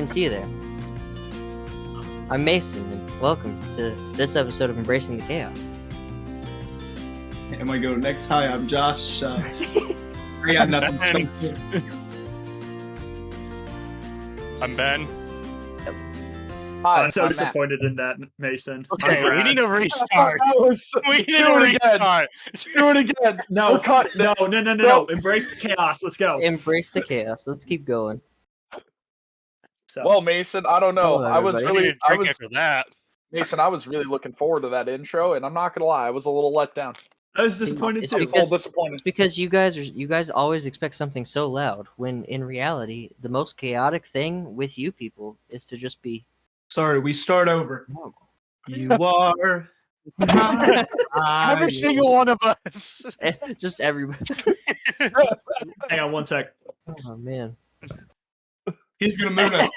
didn't see you there. I'm Mason, and welcome to this episode of Embracing the Chaos. And we go next. Hi, I'm Josh. I got nothing special. I'm Ben. Hi, I'm so I'm disappointed in that, Mason. Okay, we need to restart. We need Do to it again. restart. Do it again. No, We're cut. no. Embrace the chaos. Let's go. Embrace the chaos. Let's keep going. So, Well, Mason, I don't know. Hello, I was everybody. We need really, to drink after that. Mason. I was really looking forward to that intro, and I'm not gonna lie, I was a little let down. I was disappointed It's too. I was a little disappointed. It's because you guys always expect something so loud, when in reality, the most chaotic thing with you people is to just be Sorry, we start over. normal. You are. Every single one of us. Just everybody. Hang on one sec. Oh man. He's gonna move us.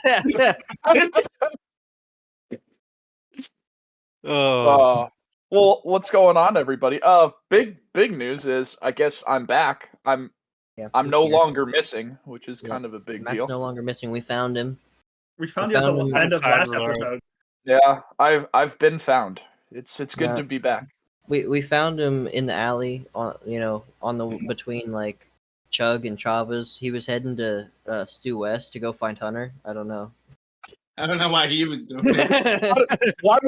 Well, what's going on, everybody? Big news is, I guess I'm back. I'm Yeah, no this year. longer missing, which is Yeah. kind of a big Matt's deal. no longer missing. We found him. We found you at found the him end of last outside, episode. Yeah, I've been found. It's good Yeah. to be back. We found him in the alley on the between like Chug and Chavez. He was heading to Stew West to go find Hunter. I don't know. I don't know why he was doing it. Why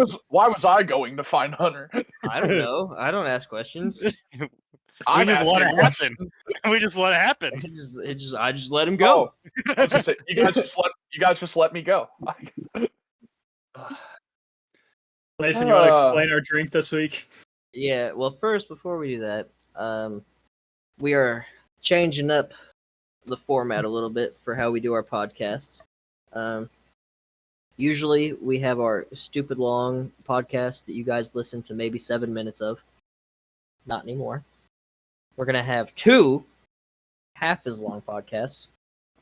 was I going to find Hunter? I don't know. I don't ask questions. I'm just let asking it happen. questions. We just let it happen. I just let him go. I was gonna say, you guys just let me go. Mason, you want to explain our drink this week? Yeah. Well, first, before we do that, we are changing up the format a little bit for how we do our podcasts. Usually, we have our stupid long podcast that you guys listen to maybe 7 minutes of. Not anymore. We're gonna have 2 half as long podcasts.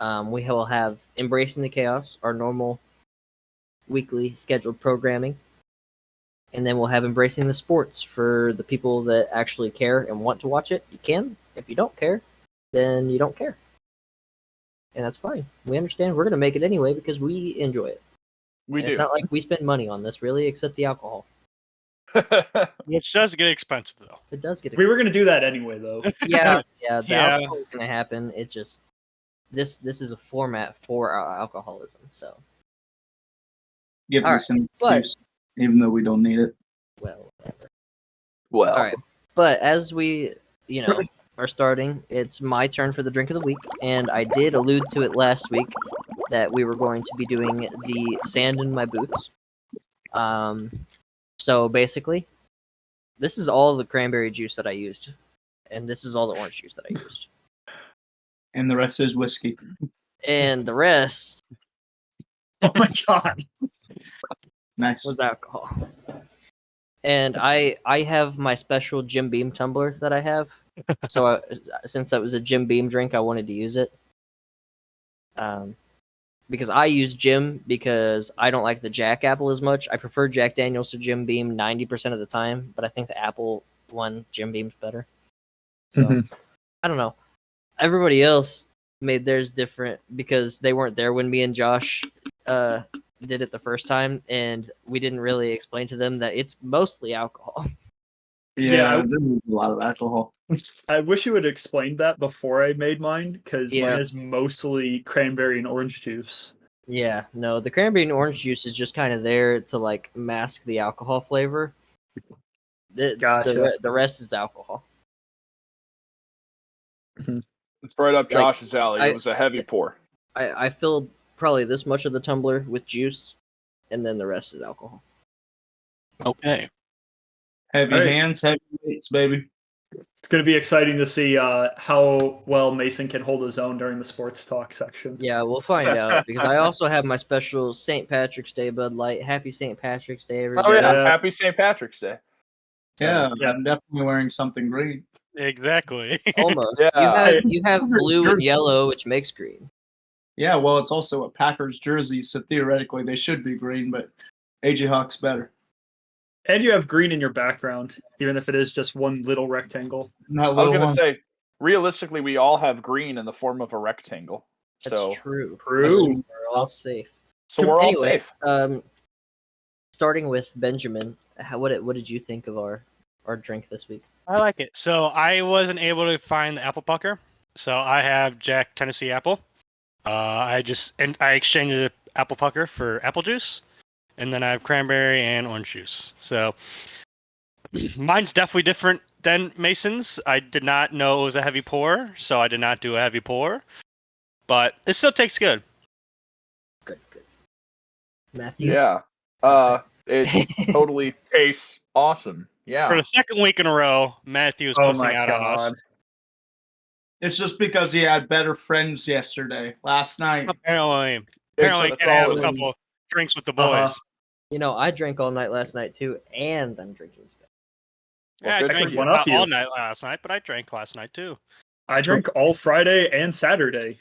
We will have Embracing the Chaos, our normal weekly scheduled programming. And then we'll have Embracing the Sports for the people that actually care and want to watch it. You can. If you don't care, then you don't care. And that's fine. We understand. We're going to make it anyway because we enjoy it. We And do. It's not like we spend money on this, really, except the alcohol. Which does get expensive, though. It does get We were going to do that anyway, though. Yeah, the Yeah. alcohol is going to happen. It just... This is a format for our alcoholism, so... Give All me right, some but- excuse, even though we don't need it. Well, whatever. Well, All right. But as we, are starting, it's my turn for the drink of the week, and I did allude to it last week that we were going to be doing the sand in my boots. So basically, this is all the cranberry juice that I used, and this is all the orange juice that I used, And the rest is whiskey. and the rest Oh my god. Nice. was alcohol. And I have my special Jim Beam tumbler that I have. So since that was a Jim Beam drink, I wanted to use it. Because I use Jim because I don't like the Jack Apple as much. I prefer Jack Daniels to Jim Beam 90% of the time, but I think the Apple one, Jim Beam's better. So I don't know. Everybody else made theirs different because they weren't there when me and Josh did it the first time, and we didn't really explain to them that it's mostly alcohol. Yeah, there was a lot of alcohol. I wish you had explained that before I made mine, because Yeah. mine is mostly cranberry and orange juice. Yeah, no, the cranberry and orange juice is just kind of there to like mask the alcohol flavor. Gotcha. The rest is alcohol. it's right up Like, Josh's alley. It was a heavy pour. I filled probably this much of the tumbler with juice, and then the rest is alcohol. Okay. Heavy All right. hands, heavy weights, baby. It's going to be exciting to see how well Mason can hold his own during the sports talk section. Yeah, we'll find out, because I also have my special St. Patrick's Day Bud Light. Happy St. Patrick's Day, everybody. Oh yeah, Yeah. happy St. Patrick's Day. Yeah, Yeah. I'm definitely wearing something green. Exactly. Almost. Yeah. You have blue and yellow, which makes green. Yeah, well, it's also a Packers jersey, so theoretically they should be green, but AJ Hawk's better. And you have green in your background, even if it is just one little rectangle. Not I was little gonna one. say, realistically, we all have green in the form of a rectangle. That's So true. True. We're all safe. So we're all Anyway, safe. Starting with Benjamin, what did you think of our drink this week? I like it. So I wasn't able to find the apple pucker, so I have Jack Tennessee apple. I exchanged the apple pucker for apple juice, and then I have cranberry and orange juice. So mine's definitely different than Mason's. I did not know it was a heavy pour, so I did not do a heavy pour, but it still tastes good. Good. Matthew? Yeah. It totally tastes awesome. Yeah. For the second week in a row, Matthew is Oh pussing my out on us. god. It's just because he had better friends last night. Apparently, That's can't all have it a is. couple drinks with the boys. You know, I drank all night last night too, and I'm drinking today. Yeah, Good I for drank you. One up not you. all night last night, but I drank last night too. I drank all Friday and Saturday.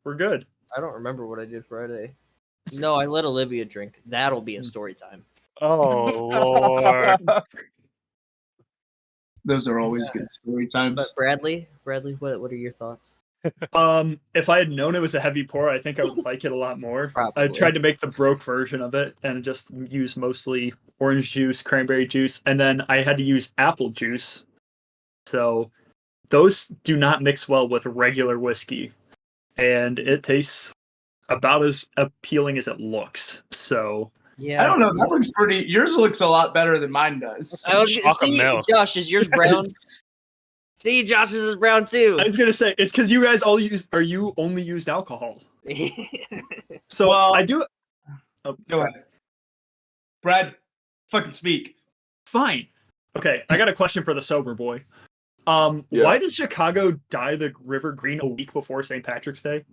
We're good. I don't remember what I did Friday. No, I let Olivia drink. That'll be a story time. Oh Lord! Those are always good story But times. Bradley, what are your thoughts? If I had known it was a heavy pour, I think I would like it a lot more. Probably. I tried to make the broke version of it and just use mostly orange juice, cranberry juice, and then I had to use apple juice. So those do not mix well with regular whiskey, and it tastes about as appealing as it looks. So Yeah, I don't know. That looks pretty. Yours looks a lot better than mine does. I was Chocolate milk. Josh, is yours brown? See, Josh's is brown too. I was gonna say it's because you guys you only used alcohol. So Well- I do. Go ahead, Brad. Fucking speak. Fine. Okay, I got a question for the sober boy. Yeah. Why does Chicago dye the river green a week before St. Patrick's Day?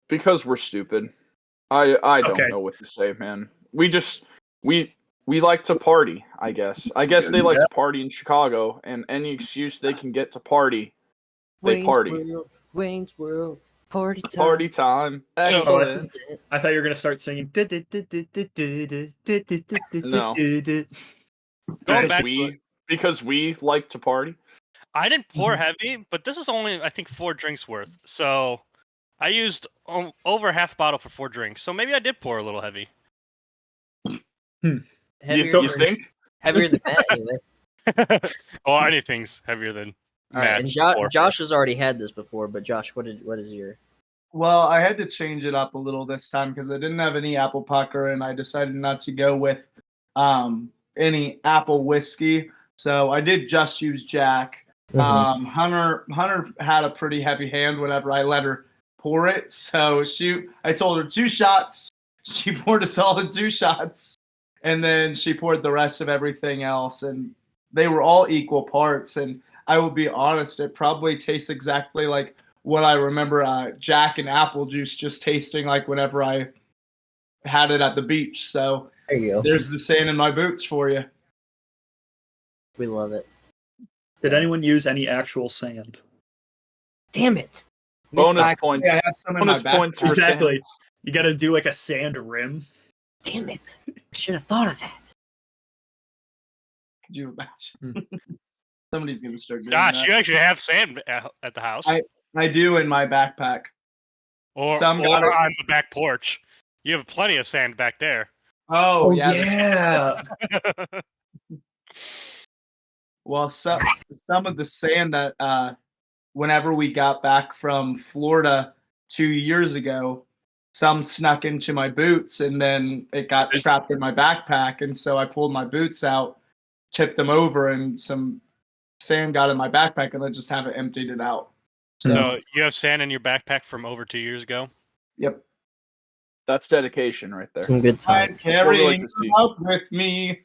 Because we're stupid. I don't Okay. know what to say, man. We like to party, I guess. I guess they like to party in Chicago, and any excuse they can get to party, they party. Wayne's World, party time. Party time. Excellent. I thought you were gonna start singing. No. Going back to it, Because we like to party. I didn't pour heavy, but this is only I think 4 drinks worth. So I used over half a bottle for 4 drinks. So maybe I did pour a little heavy. Heavier, You think? heavier than Matt, anyway. Well, anything's heavier than All right, and Matt's. Josh has already had this before, but Josh, what is your? Well, I had to change it up a little this time because I didn't have any apple pucker, and I decided not to go with any apple whiskey. So I did just use Jack. Hunter had a pretty heavy hand whenever I let her pour it. So I told her 2 shots. She poured a solid 2 shots, and then she poured the rest of everything else, and they were all equal parts. And I will be honest, it probably tastes exactly like what I remember Jack and apple juice just tasting like whenever I had it at the beach. So There you go. there's the sand in my boots for you. We love it. Did anyone use any actual sand? Damn it! Bonus Missed points. Yeah, I had some in Bonus my back. points for Exactly. Sam. You got to do like a sand rim. Damn it! I should have thought of that. Could you imagine? Somebody's going to start doing Josh, that. you actually have sand at the house, I do in my backpack. or some got it. on the back porch. You have plenty of sand back there. Oh, yeah. yeah. Well, some of the sand that whenever we got back from Florida 2 years ago, some snuck into my boots, and then it got trapped in my backpack. And so I pulled my boots out, tipped them over, and some sand got in my backpack, and I just haven't emptied it out. So you have sand in your backpack from over 2 years ago. Yep. That's dedication right there. Some good time. I'm what we carrying like to see. them out with me.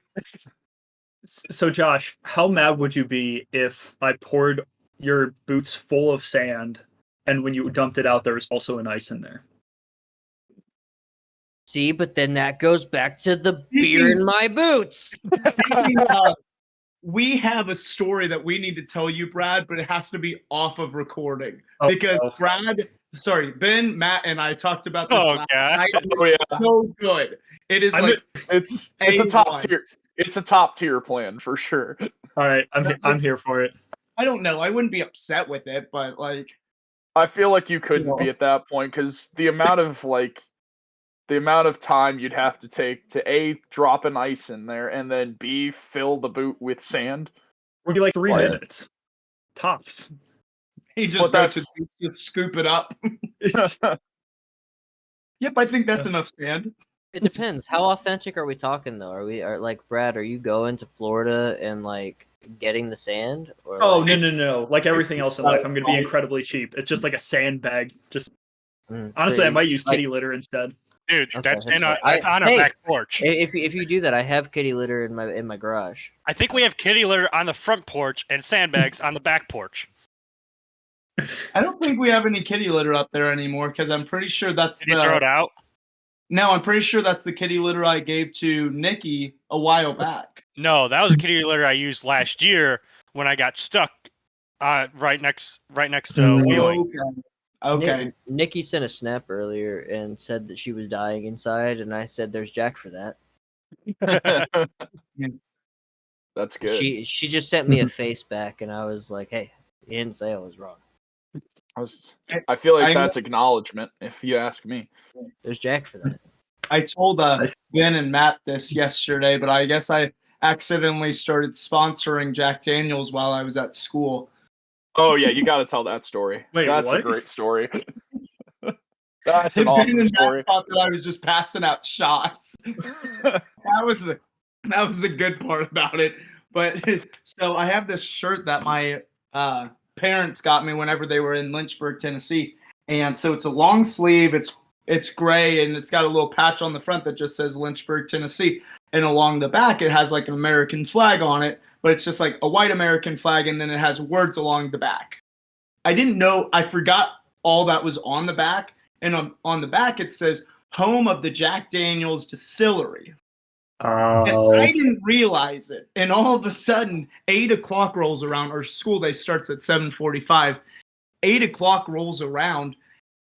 So Josh, how mad would you be if I poured your boots full of sand, and when you dumped it out, there was also an ice in there? See, but then that goes back to the beer in my boots. We have a story that we need to tell you, Brad, but it has to be off of recording. Oh, Because no. Ben, Matt, and I talked about this Oh last god! night. Oh yeah, So good. It is like it's a top A1. tier. It's a top tier plan for sure. All right, I'm here for it. I don't know. I wouldn't be upset with it, but like I feel like you couldn't be at that point because the amount of like the amount of time you'd have to take to A, drop an ice in there, and then B, fill the boot with sand. Would be like 3 Like- minutes. Tops. He just But go to that's- the beach, just scoop it up. Yep, I think that's enough sand. It depends. How authentic are we talking though? Are like Brad? Are you going to Florida and like getting the sand? Or Oh, like, no. Like everything else in life, I'm going to be incredibly cheap. It's just like a sandbag. Just honestly, I might use kitty litter instead. Dude, Okay, that's that's that's fair. on our Hey, back porch. If you do that, I have kitty litter in my garage. I think we have kitty litter on the front porch and sandbags on the back porch. I don't think we have any kitty litter up there anymore because I'm pretty sure that's Did you throw it out? No, I'm pretty sure that's the kitty litter I gave to Nikki a while back. No, that was a kitty litter I used last year when I got stuck right next to Wheeling. Okay. Nikki sent a snap earlier and said that she was dying inside, and I said, "There's Jack for that." That's good. She just sent me a face back, and I was like, "Hey, you didn't say I was wrong. I feel like that's acknowledgement, if you ask me. There's Jack for that." I told Ben and Matt this yesterday, but I guess I accidentally started sponsoring Jack Daniels while I was at school. Oh yeah, you got to tell that story. Wait, that's what? a great story. That's an Ben awesome and story. Matt thought that I was just passing out shots. That was the good part about it. But so I have this shirt that my parents got me whenever they were in Lynchburg, Tennessee, and so it's a long sleeve. It's gray and it's got a little patch on the front that just says Lynchburg, Tennessee, and along the back it has like an American flag on it, but it's just like a white American flag, and then it has words along the back. I didn't know. I forgot all that was on the back, and on the back it says "Home of the Jack Daniels Distillery." Oh. And I didn't realize it. And all of a sudden, 8 o'clock rolls around. Our school day starts at 7:45. 8 o'clock rolls around,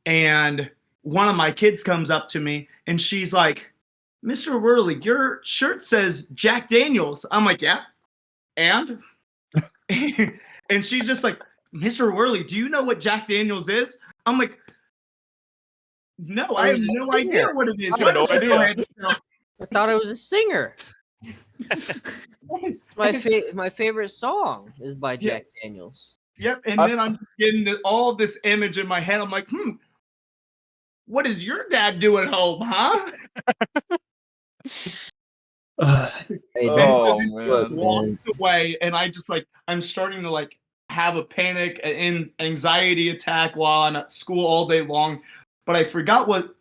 and one of my kids comes up to me, and she's like, "Mr. Worley, your shirt says Jack Daniels." I'm like, "Yeah, and?" And she's just like, "Mr. Worley, do you know what Jack Daniels is?" I'm like, "No, I have no idea what it is." I have no idea. I thought I was a singer. My favorite song is by Jack Daniels. Yep, and then I'm getting all this image in my head. I'm like, what does your dad do at home, huh? Hey, And so Oh, then man. he Look, walks away, and I just I'm starting to have a panic and anxiety attack while I'm at school all day long. But I forgot what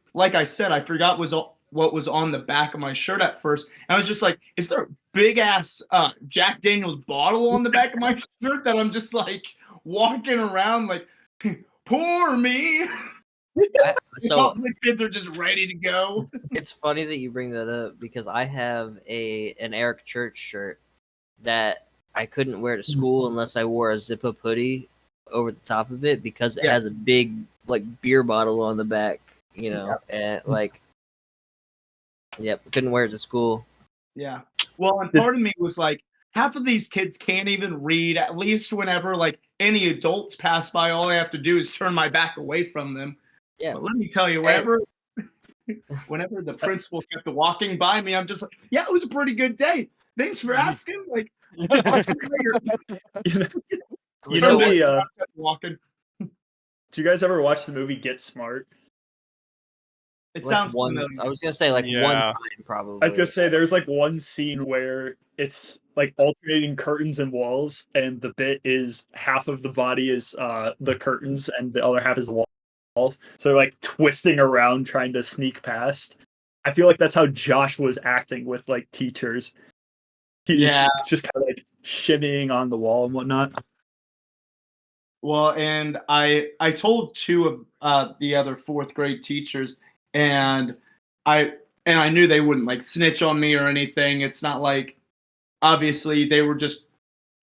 was on the back of my shirt at first. And I was just like, is there a big ass Jack Daniels bottle on the back of my shirt that I'm just like walking around like, poor me? So All the kids are just ready to go. it's funny that you bring that up because I have an Eric Church shirt that I couldn't wear to school unless I wore a zip-up hoodie over the top of it because it has a big beer bottle on the back, and couldn't wear it to school. Yeah. Well, and part of me was like, half of these kids can't even read. At least whenever any adults pass by, all I have to do is turn my back away from them. Yeah. But let me tell you, whenever the principal kept walking by me, I'm just like, yeah, it was a pretty good day. Thanks for asking. I'll see you later. You know the walking. do you guys ever watch the movie Get Smart? It sounds one. familiar. I was gonna say one time probably. I was gonna say there's one scene where it's alternating curtains and walls, and the bit is half of the body is the curtains and the other half is the wall. So they're twisting around trying to sneak past. I feel like that's how Josh was acting with teachers. He's just kind of shimmying on the wall and whatnot. Well, and I told 2 of the other 4th grade teachers, and I knew they wouldn't snitch on me or anything. It's not obviously they were just,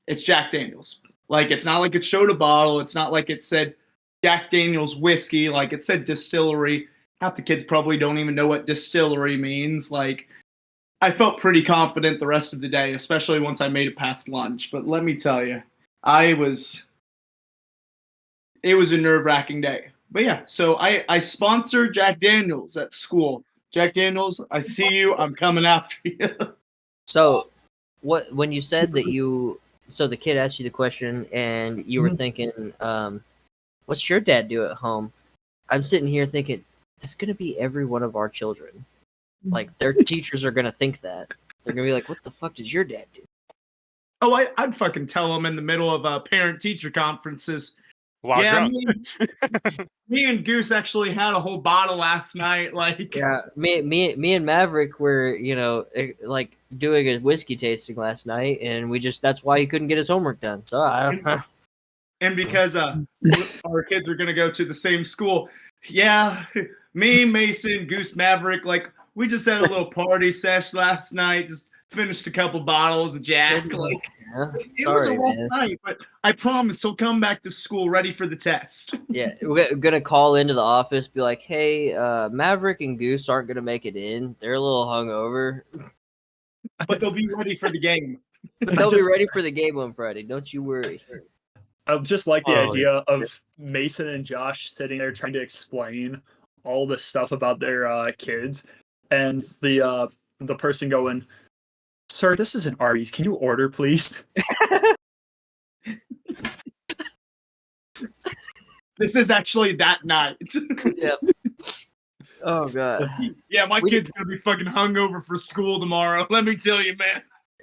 it's Jack Daniels. It's not like it showed a bottle. It's not like it said Jack Daniels whiskey. It said distillery. Half the kids probably don't even know what distillery means. I felt pretty confident the rest of the day, especially once I made it past lunch. But let me tell you, it was a nerve-wracking day. But yeah, so I sponsored Jack Daniels at school Jack Daniels, I see you. I'm coming after you. So, when you said that so the kid asked you the question, and you were thinking, what's your dad do at home? I'm sitting here thinking, that's going to be every one of our children. Like, their teachers are going to think that. They're going to be like, what the fuck does your dad do? Oh, I'd fucking tell them in the middle of parent-teacher conferences. Wow, Yeah, drunk. me and Goose actually had a whole bottle last night. Like, Yeah, me and Maverick were, like doing a whiskey tasting last night, and that's why he couldn't get his homework done. So and because our kids are gonna go to the same school, yeah, me, Mason, Goose, Maverick, like we just had a little party sesh last night. Just finished a couple bottles of Jack. Like, it was a rough night, but I promise he'll come back to school ready for the test. Yeah, we're gonna call into the office, be like, "Hey, Maverick and Goose aren't gonna make it in. They're a little hungover, but they'll be ready for the game. But they'll be ready for the game on Friday. Don't you worry." I just like the idea of Mason and Josh sitting there trying to explain all this stuff about their kids, and the person going, "Sir, this isn't Arby's. Can you order, please?" This is actually that night. Yep. Oh god. Yeah, my kid's gonna be fucking hungover for school tomorrow. Let me tell you, man.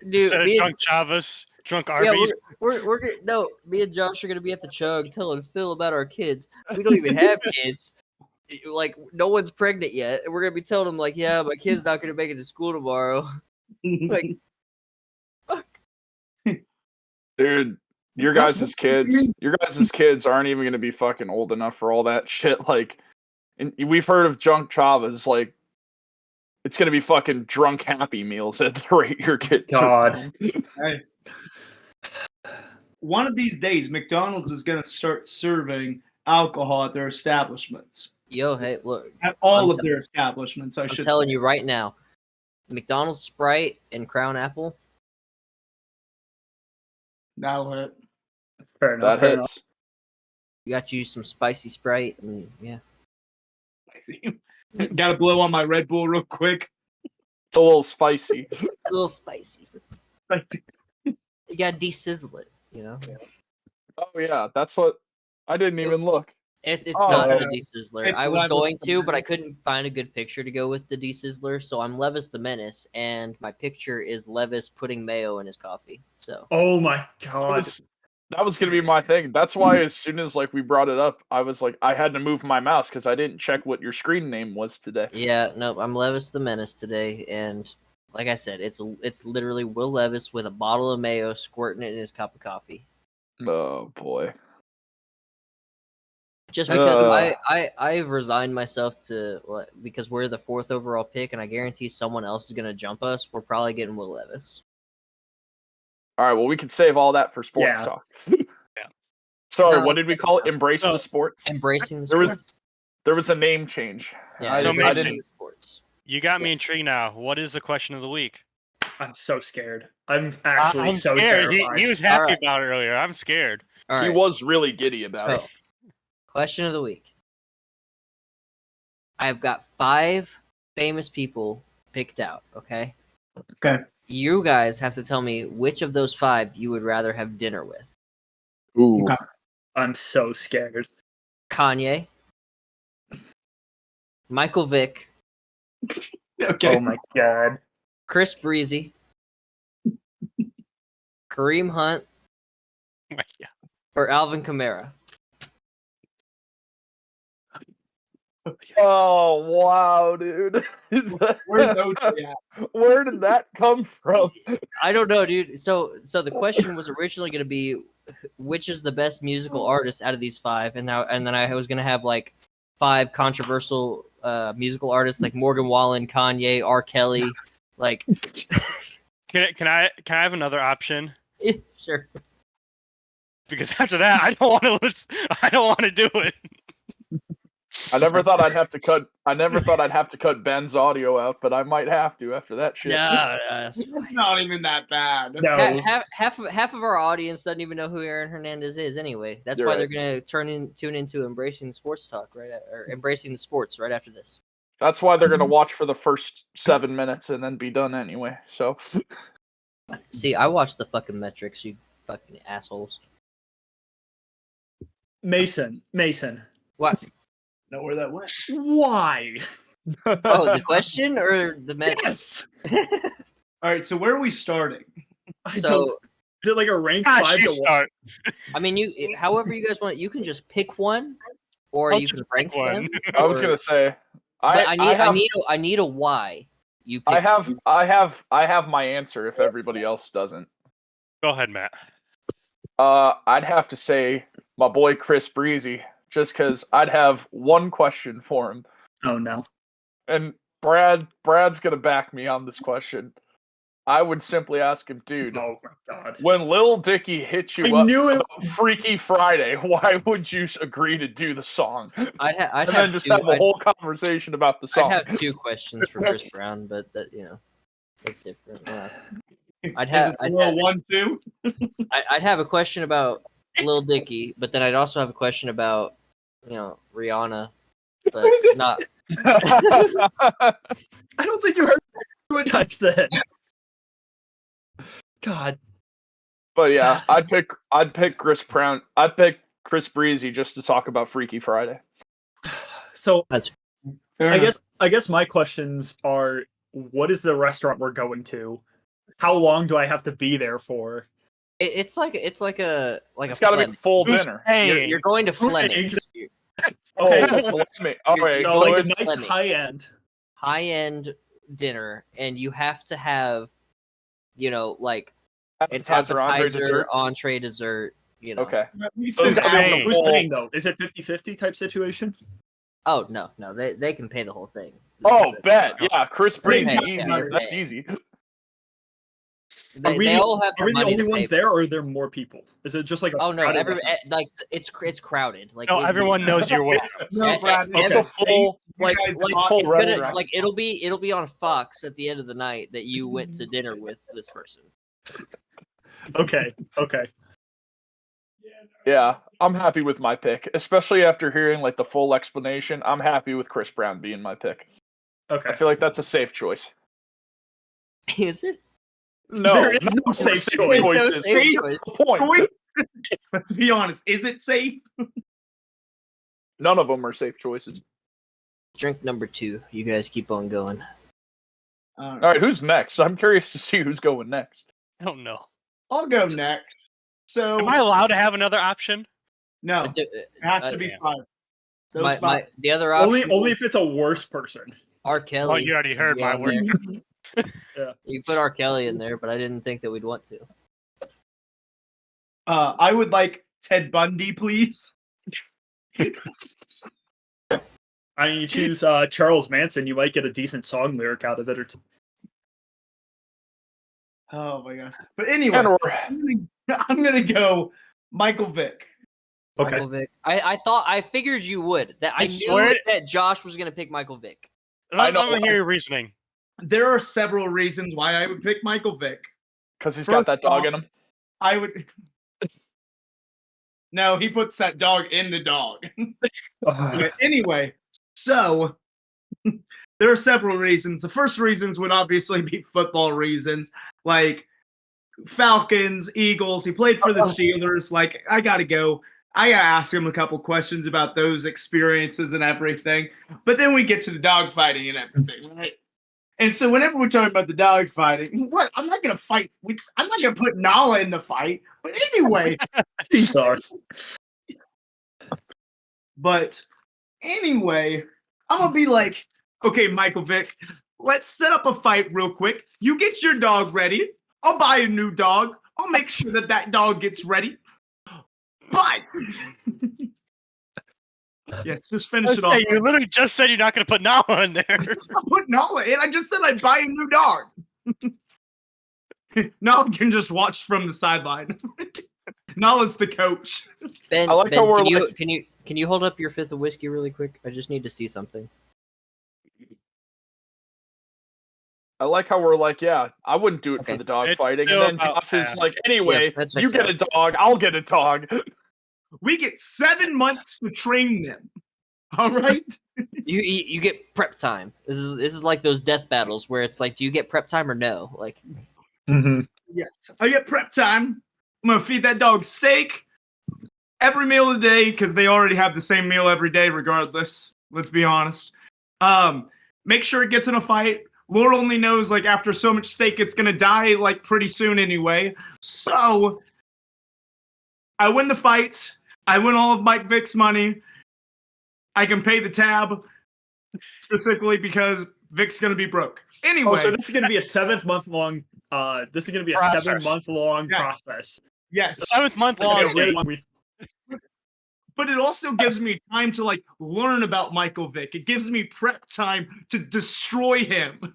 Dude, drunk Chavas, drunk Arby's. Yeah, we're no. Me and Josh are gonna be at the Chug telling Phil about our kids. We don't even have kids. Like, no one's pregnant yet. We're gonna be telling him, like, yeah, my kid's not gonna make it to school tomorrow. Like, fuck. Dude, your guys' kids aren't even gonna be fucking old enough for all that shit. Like, and we've heard of drunk Chavas. Like, it's gonna be fucking drunk Happy Meals at the rate your kids. God. Hey. One of these days, McDonald's is gonna start serving alcohol at their establishments. Yo, hey, look. At all of their establishments, I should say. I'm telling you right now, McDonald's Sprite and Crown Apple. That'll hit. Fair enough. That hits. You got you some spicy Sprite, and yeah. Spicy. Gotta blow on my Red Bull real quick. It's a little spicy. A little spicy. Spicy. You gotta de-sizzle it, you know? Oh yeah, that's what I didn't even look. It's not yeah. the de-sizzler. I was going to, but I couldn't find a good picture to go with the de-sizzler, so I'm Levis the Menace, and my picture is Levis putting mayo in his coffee. So. Oh my god. That was gonna be my thing. That's why as soon as like we brought it up, I was like, I had to move my mouse because I didn't check what your screen name was today. Yeah, no, I'm Levis the Menace today, and like I said, it's literally Will Levis with a bottle of mayo squirting it in his cup of coffee. Oh boy. Just because I've resigned myself to, because we're the 4th overall pick, and I guarantee someone else is gonna jump us. We're probably getting Will Levis. All right, well, we can save all that for sports talk. Yeah. Sorry, No, what did we call it? Embrace the sports? Embracing the sports. There was a name change. Yeah, So embracing Mason, the sports. You got me intrigued now. What is the question of the week? I'm so scared. I'm actually I'm so scared. terrified. He was happy Alright. about it earlier. I'm scared. All right. He was really giddy about it. So, question of the week. I've got 5 famous people picked out, okay? Okay. You guys have to tell me which of those 5 you would rather have dinner with. Ooh. Okay. I'm so scared. Kanye, Michael Vick, Okay. Oh my god. Chris Breezy, Kareem Hunt, Yeah. or Alvin Kamara. Oh wow, dude! Where's OJ at? Where did that come from? I don't know, dude. So the question was originally going to be, which is the best musical artist out of these 5, and then I was going to have like 5 controversial musical artists like Morgan Wallen, Kanye, R. Kelly, like. Can I have another option? Sure. Because after that, I don't want to listen. I don't want to do it. I never thought I'd have to cut Ben's audio out, but I might have to after that shit. Yeah, It's not even that bad. No. half of our audience doesn't even know who Aaron Hernandez is anyway. That's You're why right. they're gonna tune into Embracing Sports Talk or Embracing the Sports right after this. That's why they're gonna watch for the first 7 minutes and then be done anyway. So See, I watched the fucking metrics, you fucking assholes. Mason. What? Know where that went? Why? Oh, the question or the metrics? Yes. All right, so where are we starting? I don't. So, Is it like a rank Gosh, 5 you to 1? start. I mean, however you guys want, you can just pick one, or I'll you just can rank pick one. them. I was or- gonna say, But I I need a why. You pick. I have my answer if everybody else doesn't. Go ahead, Matt. I'd have to say my boy Chris Breezy, just because I'd have one question for him, Oh no. and Brad's gonna back me on this question. I would simply ask him, dude, Oh my god. when Lil Dicky hit you I up knew it. about Freaky Friday, why would you agree to do the song? I'd And have then just two, have a whole conversation about the song. I'd have two questions for Chris Brown, but that that's different. I'd Is have it the little 1-2? I'd have a question about Lil Dicky, but then I'd also have a question about Rihanna, but not. I don't think you heard what I said. God. But yeah, I'd pick Chris Brown. I'd pick Chris Breezy just to talk about Freaky Friday. So Fair I enough. guess my questions are: what is the restaurant we're going to? How long do I have to be there for? It's like a It's got got to be full dinner. You're going to Fleming's. Okay, Oh, so, Fleming. All right, so like a it's- nice Fleming. high end. High end dinner, and you have to have like an appetizer, entree, dessert. entree, dessert. Okay. So it's gotta be Dang. the Who's full- paying though? Is it 50-50 type situation? Oh no, they can pay the whole thing. Oh, bet. Yeah, Chris Breezy, Hey, easy. yeah, That's hey. easy. They all have Are we the money only to ones pay. there, or are there more people? Is it just like a Oh no, crowded restaurant? like it's crowded. Like No, everyone knows you're welcome. No, Brad, It's Okay. a full, like guys full it's gonna restaurant. like it'll be on Fox at the end of the night that you went to dinner with this person. Okay. Yeah, I'm happy with my pick, especially after hearing like the full explanation. I'm happy with Chris Brown being my pick. I Okay. feel like that's a safe choice. Is it? No, There is no no safe safe choice. There's no choices. safe choice. That's the point. Let's be honest. Is it safe? None of them are safe choices. Drink number 2. You guys keep on going. All right, who's next? I'm curious to see who's going next. I don't know. I'll go next. So Am I allowed to have another option? no, But do- it has to be yeah. 5. Those 5. the other option Only if it's a worse person. R. Kelly. Well, you already heard my on word. there. You put R. Kelly in there, but I didn't think that we'd want to. I would like Ted Bundy, please. I mean, you choose Charles Manson, you might get a decent song lyric out of it or two. Oh my gosh. But anyway, And I'm gonna go Michael Vick. Okay. Michael Vick. I figured you would. That I knew swear- that Josh was gonna pick Michael Vick. I know I'm gonna hear your reasoning. There are several reasons why I would pick Michael Vick. because he's got that dog in him. I would. No, he puts that dog in the dog. But anyway, so there are several reasons. The first reasons would obviously be football reasons, like Falcons, Eagles. He played for the Steelers. Like, I gotta go. I gotta ask him a couple questions about those experiences and everything. But then we get to the dog fighting and everything, right? And so whenever we're talking about the dog fighting, what I'm not gonna fight. I'm not gonna put Nala in the fight. But anyway, Jesus. But anyway, I'm gonna be like, okay, Michael Vick, let's set up a fight real quick. You get your dog ready. I'll buy a new dog. I'll make sure that dog gets ready. But yes, just finish it off. You literally just said you're not gonna put Nala in there. I put Nala in. I just said I'd buy a new dog. Nala can just watch from the sideline. Nala's the coach. Ben, I like Ben, how we're can you hold up your 5th of whiskey really quick? I just need to see something. I like how we're like, yeah, I wouldn't do it for Okay. the dog It's fighting. still And then about Josh is half. like, anyway, Yeah, that's you get a dog, I'll get a dog. We get 7 months to train them. All right. You get prep time. This is like those death battles where it's like, do you get prep time or no? Like, Yes, I get prep time. I'm gonna feed that dog steak every meal of the day because they already have the same meal every day, regardless. Let's be honest. Make sure it gets in a fight. Lord only knows, like, after so much steak, it's gonna die like pretty soon anyway. So I win the fight. I win all of Mike Vick's money. I can pay the tab specifically because Vic's gonna be broke. Anyway, so this is going to be a 7-month long. This is going to be a Process. 7-month long Yes. process. yes, 7th month It's gonna long. be a really long week. but it also gives me time to like learn about Michael Vick. It gives me prep time to destroy him.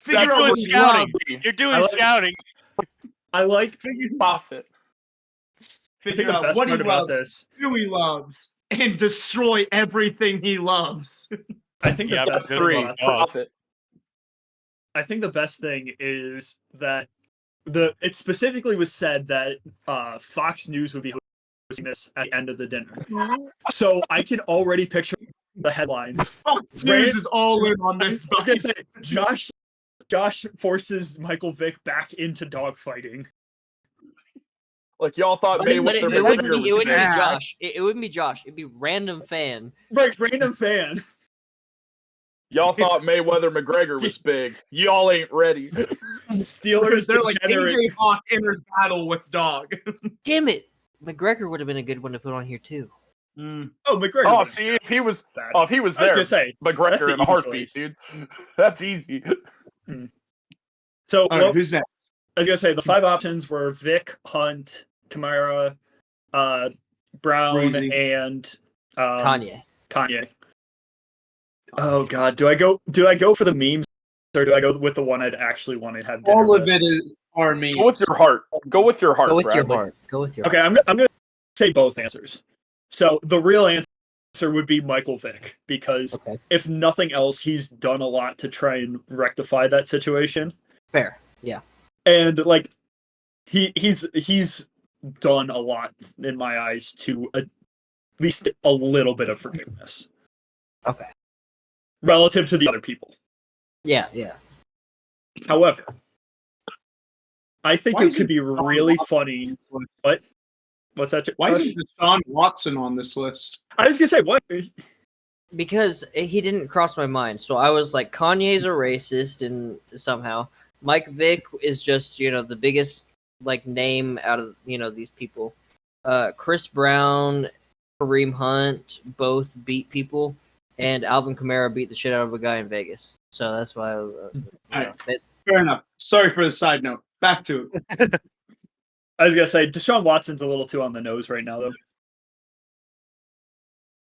Figure You're out doing what he scouting. loves. You're doing I like- scouting. I like. Profit. I Figure think the out best what he part about loves, this. who he loves, and destroy everything he loves. I think the Yeah, best good thing three. about Profit. I think the best thing is that it specifically was said that Fox News would be hosting this at the end of the dinner. So I can already picture the headline. Fox News is all in on I this. was gonna say Josh forces Michael Vick back into dogfighting. Like y'all thought but it wouldn't McGregor be was big. Josh. It wouldn't be Josh. It'd be random fan. Right, random fan. Y'all thought Mayweather McGregor was big. Y'all ain't ready. Steelers They're like degenerate. AJ Hawk enters battle with dog. Damn it! McGregor would have been a good one to put on here too. Mm. Oh, McGregor. Oh, would've see, been if he was bad. oh if he was I was there, gonna say that's McGregor the in a easy heartbeat, choice. dude. That's easy. So All right, well, who's next? I was gonna say the 5 options were Vic, Hunt, Kamara, Brown, Breezy. and Kanye. Oh God, do I go for the memes or do I go with the one I'd actually want to have dinner All of with? it is our memes. Go with your heart. Go with your heart, Go with your Bradley. heart. Go with your Okay, I'm gonna say both answers. So the real answer would be Michael Vick because Okay. if nothing else, he's done a lot to try and rectify that situation. Fair. Yeah. And like he's done a lot in my eyes to at least a little bit of forgiveness Okay. relative to the other people. Yeah. Yeah. However, I think Why it is could be Deshaun really Watson funny. on this list? What? What's that? Why Josh? isn't Deshaun Watson on this list? I was gonna say what? Because he didn't cross my mind, so I was like, Kanye's a racist, and somehow Mike Vick is just the biggest like name out of these people. Chris Brown, Kareem Hunt both beat people, and Alvin Kamara beat the shit out of a guy in Vegas. So that's why. Fair enough. Sorry for the side note. Back to it. I was gonna say Deshaun Watson's a little too on the nose right now, though.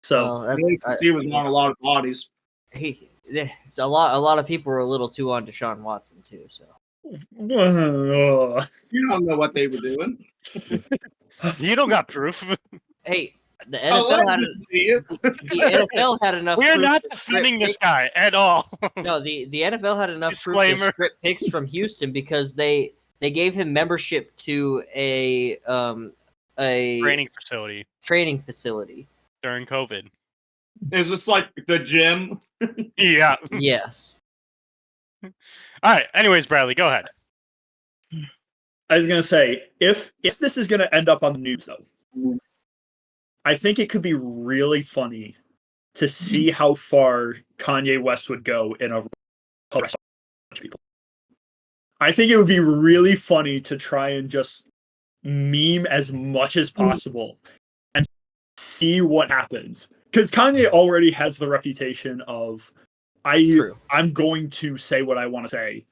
So He was on a lot of bodies. It's a lot of people were a little too on Deshaun Watson too. So You don't know what they were doing. You don't got proof. hey, the NFL had enough. We're proof not to defending strip this guy at all. No, the NFL had enough proof Disclaimer. to strip picks from Houston because they gave him membership to a Training facility during COVID. Is this like the gym? Yeah. Yes. All right. Anyways, Bradley, go ahead. I was gonna say if this is gonna end up on the news, though, I think it could be really funny to see how far Kanye West would go in a people. I think it would be really funny to try and just meme as much as possible and see what happens. Because Kanye already has the reputation of I'm going to say what I want to say.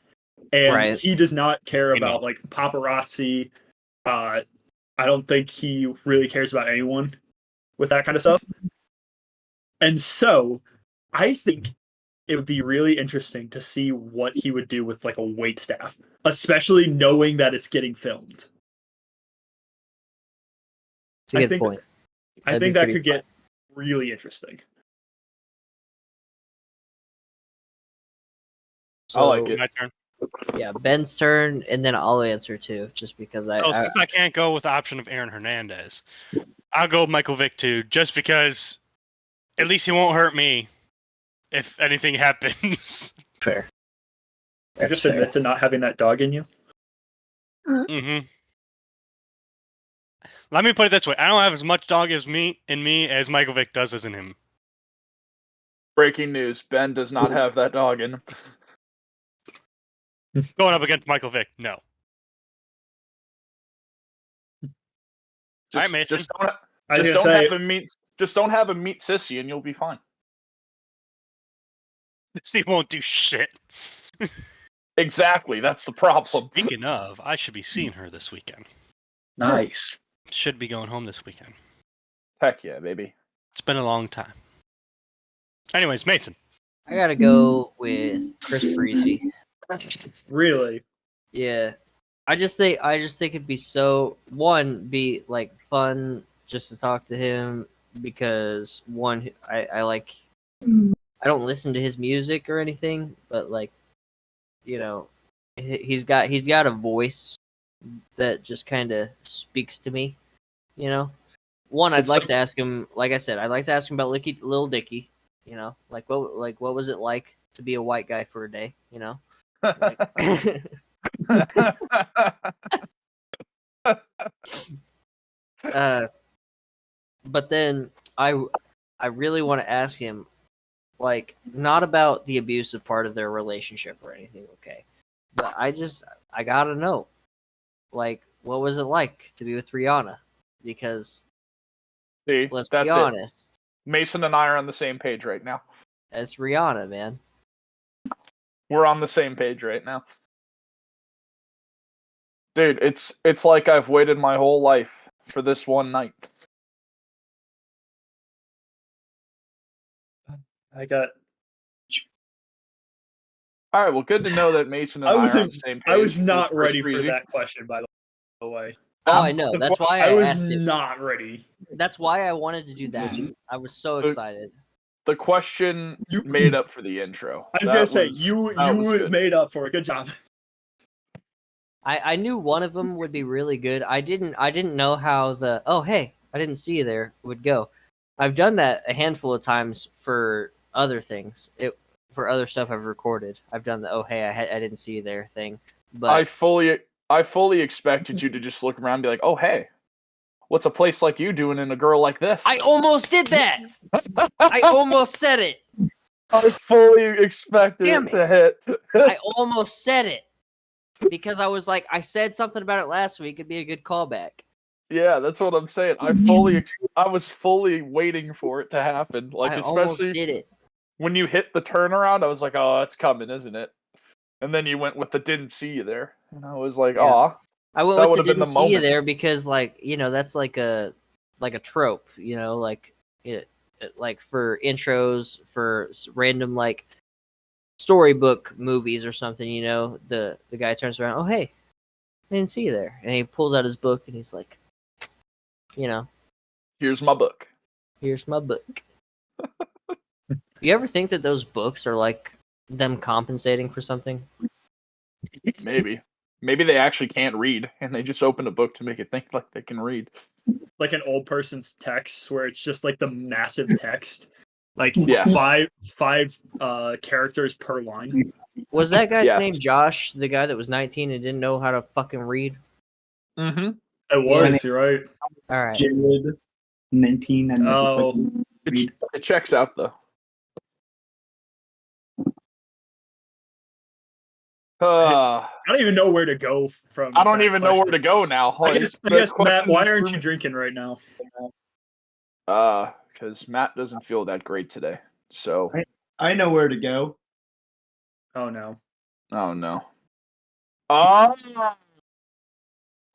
And he does not care about like paparazzi. I don't think he really cares about anyone with that kind of stuff. And so I think it would be really interesting to see what he would do with like a wait staff, especially knowing that it's getting filmed. It's a good point. I think that could get really interesting. So, I like it. My turn. Yeah, Ben's turn, and then I'll answer too, just because Since I can't go with the option of Aaron Hernandez, I'll go Michael Vick too, just because At least he won't hurt me if anything happens. Fair. You just admit to not having that dog in you. Mm-hmm. Let me put it this way: I don't have as much dog as me as Michael Vick does as in him. Breaking news: Ben does not have that dog in him. Going up against Michael Vick, no. All right, Mason. Just don't have him meet Sissy, and you'll be fine. He won't do shit. Exactly, that's the problem. Speaking of, I should be seeing her this weekend. Nice. Should be going home this weekend. Heck yeah, baby. It's been a long time. Anyways, Mason. I gotta go with Chris Breezy. Really? Yeah. I just think it'd be be like fun just to talk to him because I like I don't listen to his music or anything, but like he's got a voice that just kind of speaks to me, I'd like to ask him, like I said, I'd like to ask him about Lil Dicky, like what was it like to be a white guy for a day, Like, but then I really want to ask him, like, not about the abusive part of their relationship or anything, okay? But I gotta know, like, what was it like to be with Rihanna? Because let's be honest, Mason and I are on the same page right now. it's Rihanna, man. We're on the same page right now. Dude, it's like I've waited my whole life for this one night. I got. All right, well, good to know that Mason and I are on the same page. I was not with ready Chris for Breezy. that question, by the way. Oh, I know. That's why I was asked it. not ready. That's why I wanted to do that. I was so excited. The question made up for the intro. I was gonna say you made up for it. Good job. I knew one of them would be really good. I didn't know how the I didn't see you there would go. I've done that a handful of times for other things. For other stuff I've recorded. I've done the I didn't see you there thing. But I fully expected you to just look around and be like, "Oh, hey, what's a place like you doing in a girl like this?" I almost did that. I almost said it. I fully expected it to hit. I almost said it. Because I was like, I said something about it last week. It'd be a good callback. Yeah, that's what I'm saying. I was fully waiting for it to happen. Like, I especially almost did it. when you hit the turnaround, I was like, "Oh, it's coming, isn't it?" And then you went with the "didn't see you there," and I was like, "Aw." I went that with would the have been didn't the see you moment. there because, like, that's like a trope, like like for intros for random like storybook movies or something. The guy turns around, "Oh, hey, I didn't see you there," and he pulls out his book and he's like, Here's my book. "Here's my book." You ever think that those books are like them compensating for something? Maybe they actually can't read, and they just opened a book to make it think like they can read. Like an old person's text, where it's just like the massive text, like Yes. five characters per line. Was that guy's Yes. name Josh, the guy that was 19 and didn't know how to fucking read? Mm-hmm. It was, you're right. All right. Jared, 19. And Oh. It checks out though. I don't even know where to go from. I don't that even know where to go now. I Like, guess that Matt, question why just aren't threw you me- drinking right now? Because Matt doesn't feel that great today. So, I know where to go. Oh no. oh no. Oh,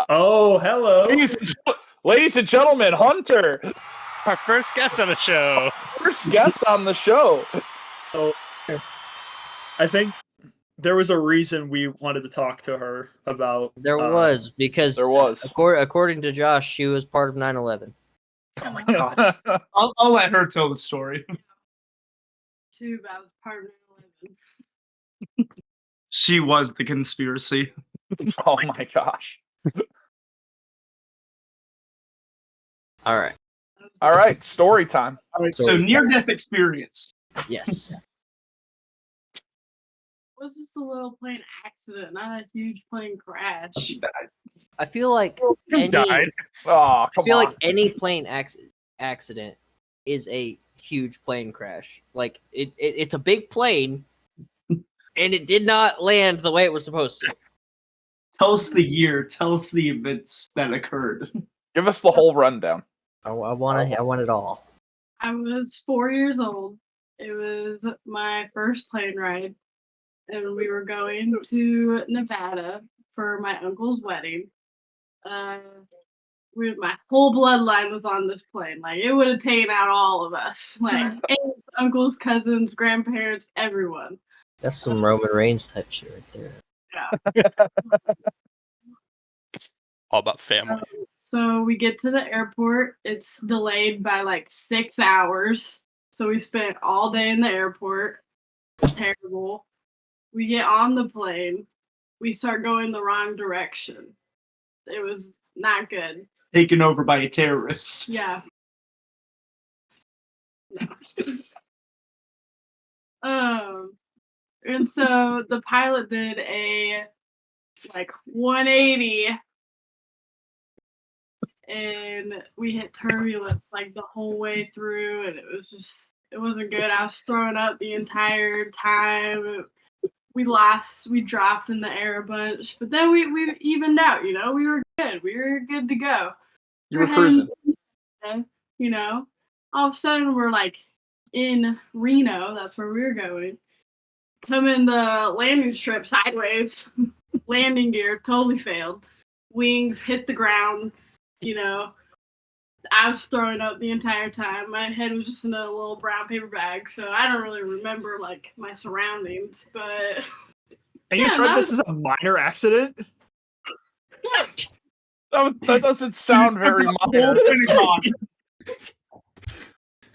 Oh, hello. ladies and gentlemen, Hunter, Our first guest on the show. first guest on the show. So, I think there was a reason we wanted to talk to her about. There was, because There was. according to Josh, she was part of 9/11. Oh my god. I'll let her tell the story. Too bad was part of 9/11. She was the conspiracy. Oh my gosh. All right. That was All right, story time. All right, so So- near-death experience. Yes. It was just a little plane accident, not a huge plane crash. She died. I feel like You any died. Oh, I come feel on. like any plane accident is a huge plane crash. Like it's a big plane, and it did not land the way it was supposed to. Tell us the year. Tell us the events that occurred. Give us the whole rundown. I want it all. I was 4 years old. It was my first plane ride, and we were going to Nevada for my uncle's wedding. My whole bloodline was on this plane. Like, it would have taken out all of us. Like, aunts, uncles, cousins, grandparents, everyone. That's some Roman Reigns type shit right there. All about family. So we get to the airport. It's delayed by like 6 hours. So we spent all day in the airport. Terrible. We get on the plane. We start going the wrong direction. It was not good. Taken over by a terrorist. Yeah. And so the pilot did a like 180, and we hit turbulence like the whole way through, and it wasn't good. I was throwing up the entire time. We dropped in the air a bunch, but then we evened out, we were good. We were good to go. You were cruising. All of a sudden we're like in Reno, that's where we were going. Coming the landing strip sideways, landing gear totally failed. Wings hit the ground, I was throwing up the entire time. My head was just in a little brown paper bag, so I don't really remember like my surroundings, but And you described this as a minor accident? That doesn't sound very minor.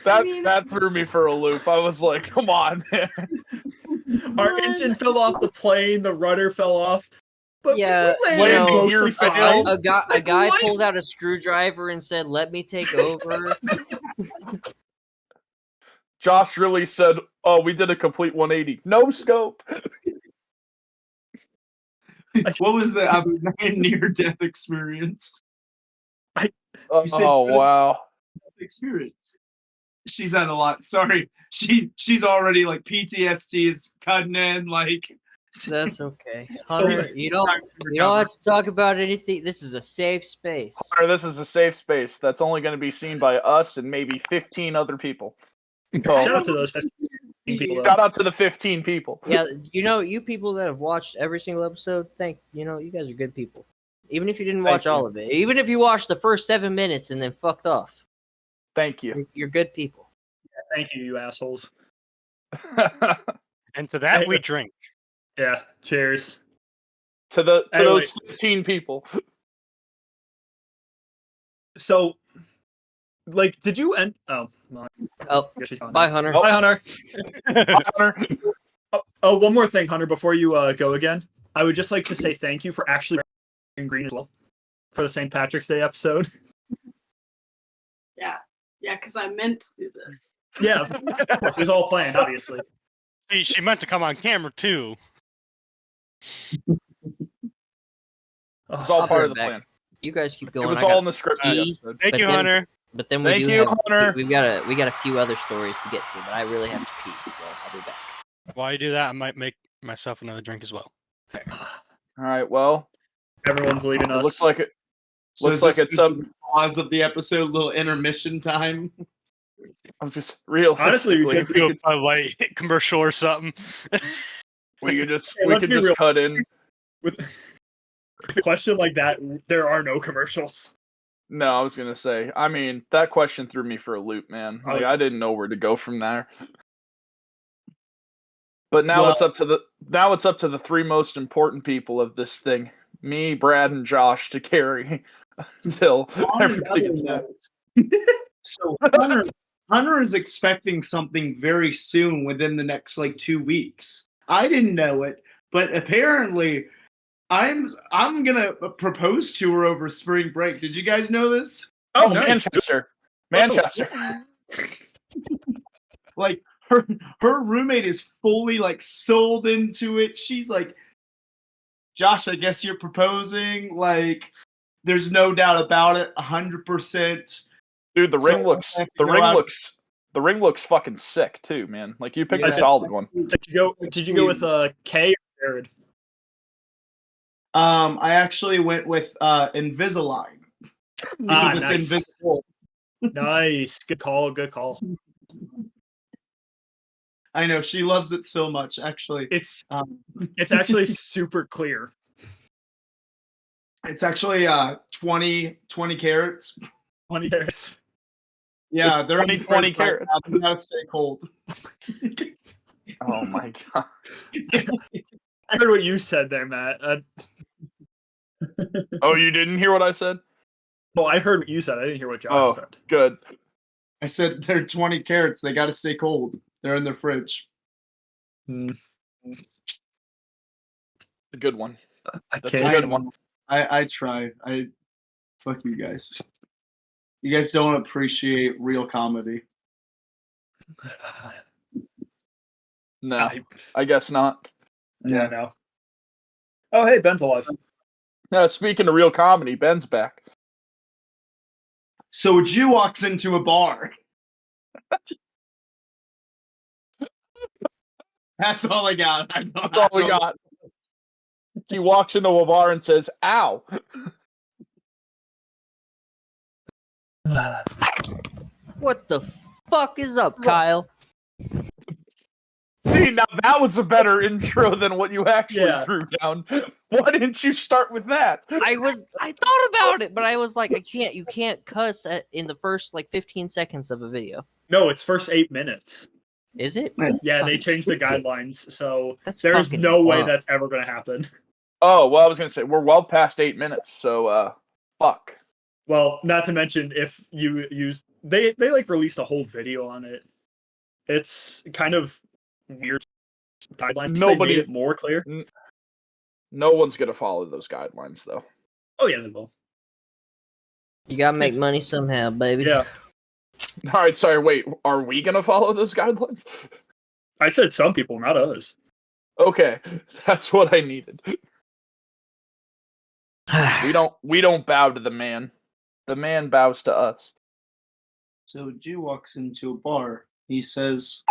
That threw me for a loop. I was like, come on, man. Our engine fell off the plane, the rudder fell off. But Yeah, we landed mostly fine. A guy What? pulled out a screwdriver and said, "Let me take over." Josh really said, "Oh, we did a complete 180, no scope." What was the near-death experience? Oh, said- wow. Experience. She's had a lot. Sorry, she's already like PTSD is cutting in. Like That's okay, Hunter. You don't have to talk about anything. This is a safe space. Hunter, this is a safe space that's only going to be seen by us and maybe 15 other people. Shout out to those 15 people. Though. Shout out to the 15 people. Yeah, you people that have watched every single episode, you guys are good people. Even if you didn't watch all of it, even if you watched the first 7 minutes and then fucked off, Thank you. you're good people. Thank you, you assholes. And to that we drink. Yeah, cheers. to those 15 people. So, like, did you end? Oh, no, Oh, I guess she's gone. bye, Hunter. Bye, Hunter. Bye, Hunter. Oh, one more thing, Hunter, before you go again. I would just like to say thank you for actually wearing green as well for the St. Patrick's Day episode. Yeah, because I meant to do this. Yeah, of course. It was all planned, obviously. She meant to come on camera too. It was all I'll part be of the back. plan. You guys keep It going. was I all got in the script. pee. Episode. Thank But you, then- Hunter. But then Thank you, Hunter. we got a few other stories to get to, but I really have to pee, so I'll be back. While you do that, I might make myself another drink as well. All right. Well, Everyone's leaving it us. looks like it. So Looks is like this it's up. the pause of the episode, little intermission time. I was just realistically, Honestly, Do a light commercial or something. we could just Hey, we let's could be just real. cut in. With a question like that, there are no commercials. No, I was gonna say. I mean, that question threw me for a loop, man. Like, I didn't know where to go from there. But now it's up to the three most important people of this thing: me, Brad, and Josh, to carry until everybody gets back. So Hunter is expecting something very soon within the next 2 weeks. I didn't know it, but apparently I'm gonna propose to her over spring break. Did you guys know this? Oh, nice. Manchester. Manchester. Like her roommate is fully like sold into it. She's like, Josh, I guess you're proposing. Like, there's no doubt about it, 100%. Dude, the ring looks I have to the go ring out- looks the ring looks fucking sick too, man. Like you picked Yeah. a solid one. Did you go with K or Jared? I actually went with Invisalign because it's Nice. invisible. Nice. Good call. Good call. I know she loves it so much. Actually, It's um, actually super clear. it's actually 20 carats. 20 carats. Yeah, It's they're in 20 the fridge right carats. now. They gotta stay cold. Oh my god. I heard what you said there, Matt. Oh, you didn't hear what I said? Well, I heard what you said. I didn't hear what Josh Oh, said. good. I said they're 20 carats. They gotta stay cold. They're in their fridge. A good one. I That's a can't. good one. I try. Fuck you guys. You guys don't appreciate real comedy. No, I guess not. Yeah, no. Oh, hey, Ben's alive. Speaking of real comedy, Ben's back. So a Jew walks into a bar. That's all I got. That's all we got. He walks into a bar and says, "Ow." What the fuck is up, Kyle? See, now that was a better intro than what you actually Yeah. threw down. Why didn't you start with that? I thought about it, but I was like, you can't cuss in the first like 15 seconds of a video. No, it's first 8 minutes. Is it? Yeah, That's Yeah, they fucking changed the stupid. guidelines, so That's there's fucking no way dumb. that's ever going to happen. Oh, well, I was going to say, we're well past 8 minutes, so, fuck. Well, not to mention if you use they like released a whole video on it. It's kind of weird guidelines. Nobody- They made it more clear. No one's going to follow those guidelines, though. Oh yeah, they will. You gotta make money somehow, baby. Yeah, All right, sorry, wait. Are we going to follow those guidelines? I said some people, not others. Okay, that's what I needed. We don't bow to the man. The man bows to us. So a Jew walks into a bar. He says,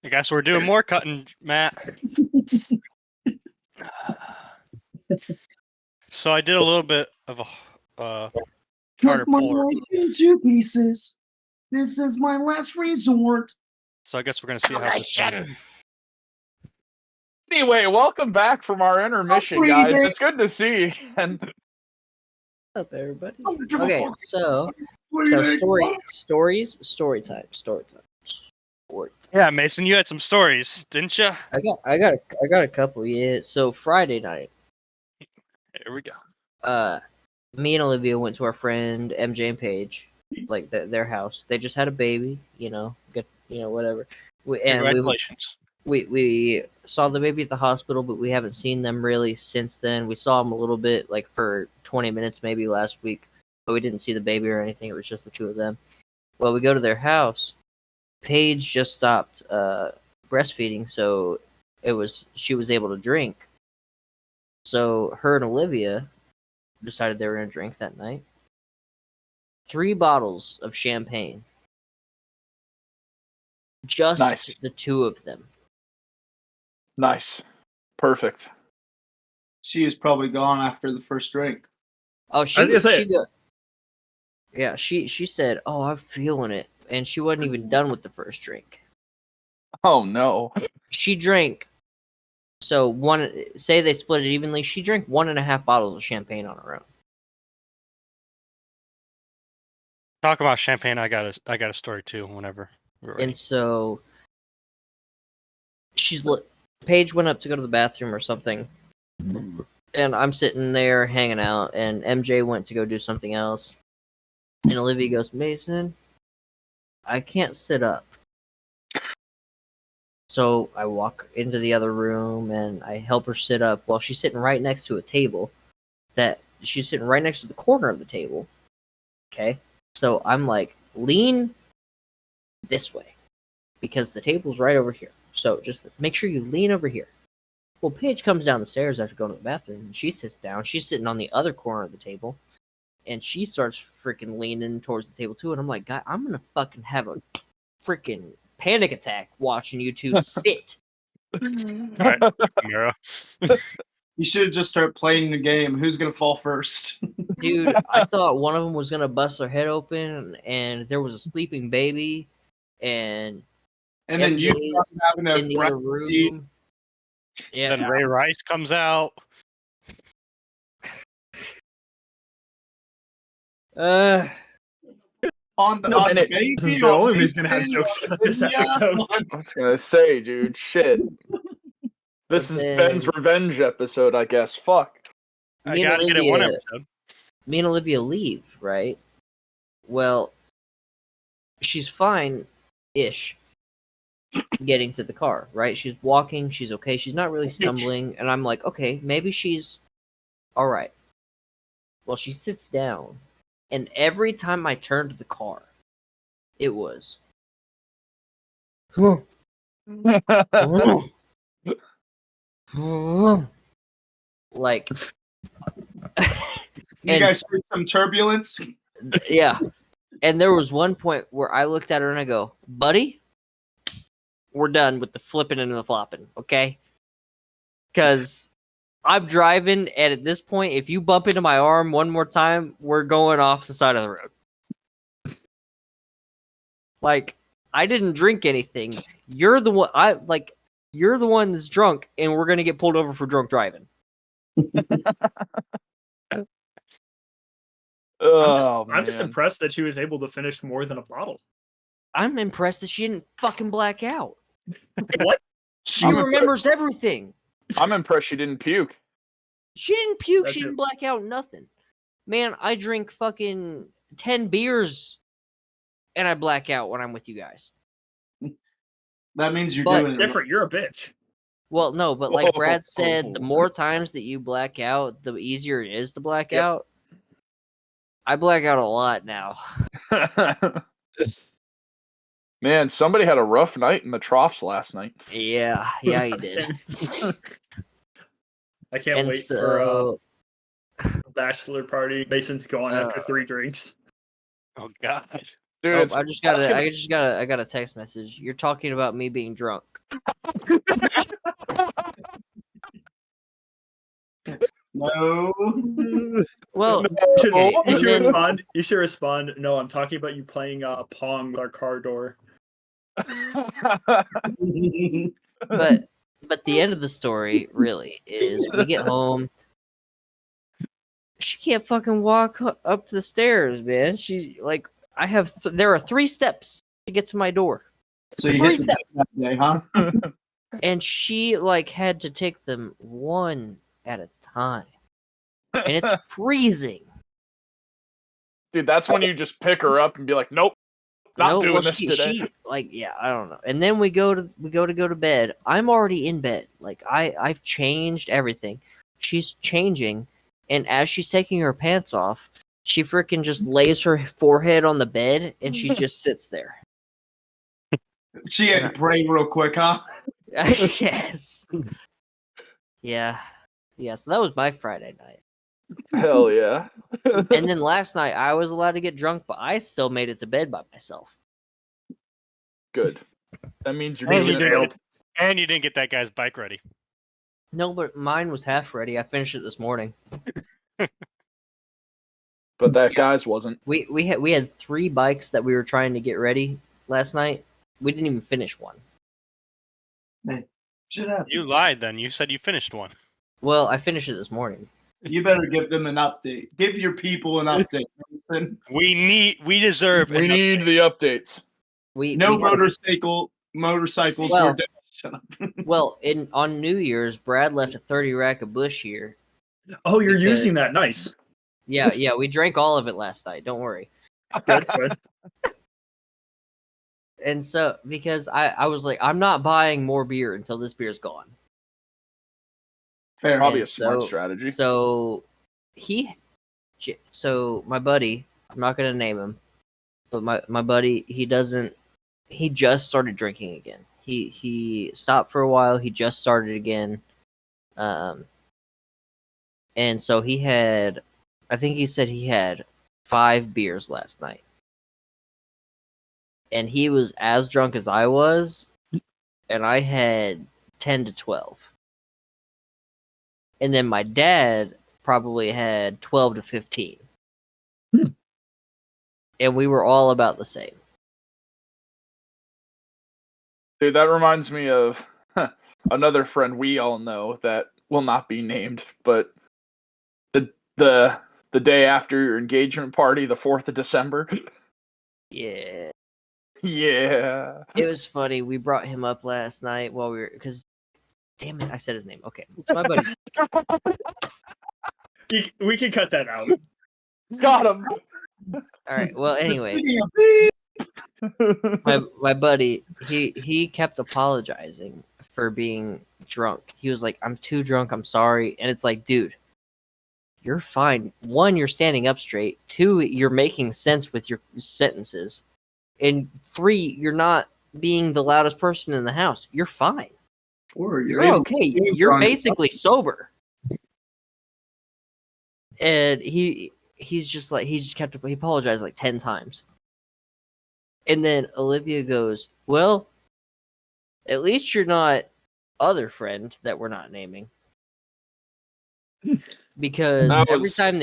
I guess we're doing more cutting, Matt. So I did a little bit of a Carter Polar. in 2 pieces. This is my last resort. So I guess we're gonna see how this goes. Anyway, welcome back from our intermission, guys. breathing. It's good to see you again. What's up, everybody? I don't give a Okay, fuck. so Breathing. story time. Yeah, Mason, you had some stories, didn't you? I got a couple. Yeah. So Friday night, Here we go. me and Olivia went to our friend MJ and Paige, like their house. They just had a baby, whatever. We Congratulations. we saw the baby at the hospital, but we haven't seen them really since then. We saw them a little bit, like for 20 minutes maybe last week, but we didn't see the baby or anything. It was just the two of them. Well, we go to their house. Paige just stopped breastfeeding, so she was able to drink. So her and Olivia decided they were going to drink that night. 3 bottles of champagne. Just Nice. the two of them. Nice. Perfect. She is probably gone after the first drink. Oh, I was gonna say- yeah, she said, "Oh, I'm feeling it," and she wasn't even done with the first drink. Oh, no. She drank. So say they split it evenly. She drank 1.5 bottles of champagne on her own. Talk about champagne. I got a story too. Whenever we're ready. And so Paige went up to go to the bathroom or something, and I'm sitting there hanging out, and MJ went to go do something else, and Olivia goes, "Mason, I can't sit up." So I walk into the other room and I help her sit up while she's sitting right next to a table that she's sitting right next to the corner of the table. Okay. So I'm like, lean this way because the table's right over here. So just make sure you lean over here. Well, Paige comes down the stairs after going to the bathroom and she sits down. She's sitting on the other corner of the table and she starts freaking leaning towards the table too. And I'm like, God, I'm going to fucking have a freaking panic attack watching you two sit. All right, Mira. You should just start playing the game. Who's gonna fall first? Dude, I thought one of them was gonna bust their head open, and there was a sleeping baby, and then you MJ's having a in the other room. Yeah, Then Ray Rice comes out. on the baby. The only who's gonna have jokes about this episode. I was gonna say, dude, shit. This is Ben's revenge episode, I guess. Fuck. I gotta get it one episode. Me and Olivia leave, right? Well, she's fine-ish getting to the car, right? She's walking, she's okay, she's not really stumbling, and I'm like, okay, maybe she's alright. Well, she sits down, and every time I turned to the car, it was... like... You guys see some turbulence? Yeah. And there was one point where I looked at her and I go, buddy, we're done with the flipping and the flopping, okay? Because I'm driving, and at this point, if you bump into my arm one more time, we're going off the side of the road. Like, I didn't drink anything. You're the one. You're the one that's drunk, and we're gonna get pulled over for drunk driving. I'm just impressed that she was able to finish more than a bottle. I'm impressed that she didn't fucking black out. What? She remembers everything. I'm impressed she didn't puke. She didn't puke. She didn't black out. Nothing. Man, I drink fucking 10 beers and I black out when I'm with you guys. That means you're But doing It's different. You're a bitch. Well, no, but like Brad said, the more times that you black out, the easier it is to black out. I black out a lot now. Man, somebody had a rough night in the troughs last night. Yeah, he did. I can't wait for a bachelor party. Mason's gone after 3 drinks. Oh god. Dude, I got a text message. You're talking about me being drunk. No. Well, You should respond. No, I'm talking about you playing Pong with our car door. but the end of the story really is we get home. She can't fucking walk up to the stairs, man. She like there are 3 steps to get to my door. So you 3 hit steps that day, huh? and she had to take them one at a time, and it's freezing. Dude, that's when you just pick her up and be like, "Nope, not doing this today." I don't know. And then we go to bed. I'm already in bed. Like I've changed everything. She's changing, and as she's taking her pants off, she freaking just lays her forehead on the bed, and she just sits there. She had to pray real quick, huh? Yes. Yeah. Yeah. So that was my Friday night. Hell yeah. And then last night I was allowed to get drunk, but I still made it to bed by myself. Good. That means you're And doing you, it right. and you didn't get that guy's bike ready. No, but mine was half ready. I finished it this morning. But that guy's wasn't. We had 3 bikes that we were trying to get ready last night. We didn't even finish one. Shut up. You lied then. You said you finished one. Well, I finished it this morning. You better give them an update. Give your people an update. Mason. We deserve We need the updates. Motorcycles Well, were dead. Shut up. Well, on New Year's, Brad left a 30 rack of Busch here. Oh, you're using that. Nice. Yeah, we drank all of it last night. Don't worry. Good. And so, because I was like, I'm not buying more beer until this beer's gone. Fair. Probably And a smart so- strategy. So my buddy, I'm not gonna name him, but my buddy, he just started drinking again. He stopped for a while. He just started again. And so I think he said he had 5 beers last night. And he was as drunk as I was, and I had 10 to 12. And then my dad probably had 12 to 15. And we were all about the same. Dude, that reminds me of another friend we all know that will not be named, but the day after your engagement party, the 4th of December. Yeah. Yeah. It was funny. We brought him up last night while because, damn it, I said his name. Okay. It's my buddy. We can cut that out. Got him. All right. Well, anyway, my buddy, he kept apologizing for being drunk. He was like, "I'm too drunk. I'm sorry." And it's like, dude, you're fine. 1, you're standing up straight. 2, you're making sense with your sentences. And 3, you're not being the loudest person in the house. You're fine. Or You're okay. You're basically sober. And he apologized like 10 times. And then Olivia goes, "Well, at least you're not other friend that we're not naming." Because every time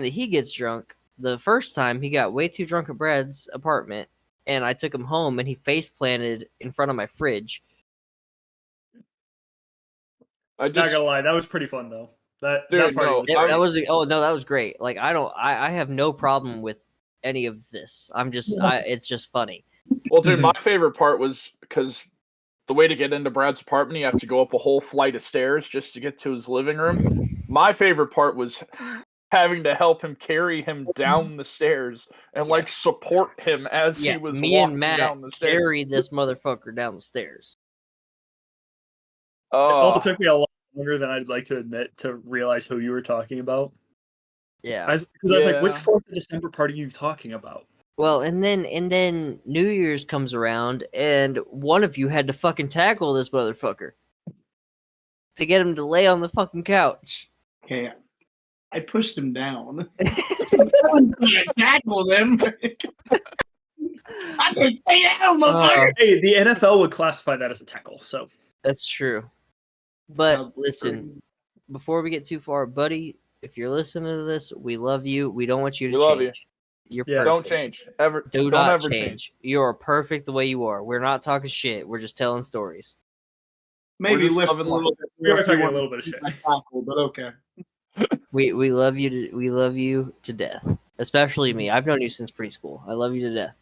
that he gets drunk, the first time he got way too drunk at Brad's apartment, and I took him home, and he face planted in front of my fridge. Not gonna lie, that was pretty fun though. That Dude, party no, was That was that was great. Like I have no problem with any of this. It's just funny. Well, dude, my favorite part was because the way to get into Brad's apartment, you have to go up a whole flight of stairs just to get to his living room. My favorite part was having to help him carry him down the stairs and like support him as he was me walking and Matt down the stairs. carried this motherfucker down the stairs. It also took me a lot longer than I'd like to admit to realize who you were talking about. Yeah. Because I was like, which 4th of December party are you talking about? Well, and then New Year's comes around, and one of you had to fucking tackle this motherfucker to get him to lay on the fucking couch. Okay, I pushed him down. I wasn't gonna tackle them. I said, "Stay down, motherfucker." Hey, the NFL would classify that as a tackle, so That's true. But listen, before we get too far, buddy, if you're listening to this, we love you. We don't want you to We love change. You're Yeah. perfect. Don't change. Don't ever ever change. You're perfect the way you are. We're not talking shit. We're just telling stories. Maybe just lift a loving little bit. we are if you talking a want little bit of to shit. tackle, but okay. We love you. We love you to death. Especially me. I've known you since preschool. I love you to death.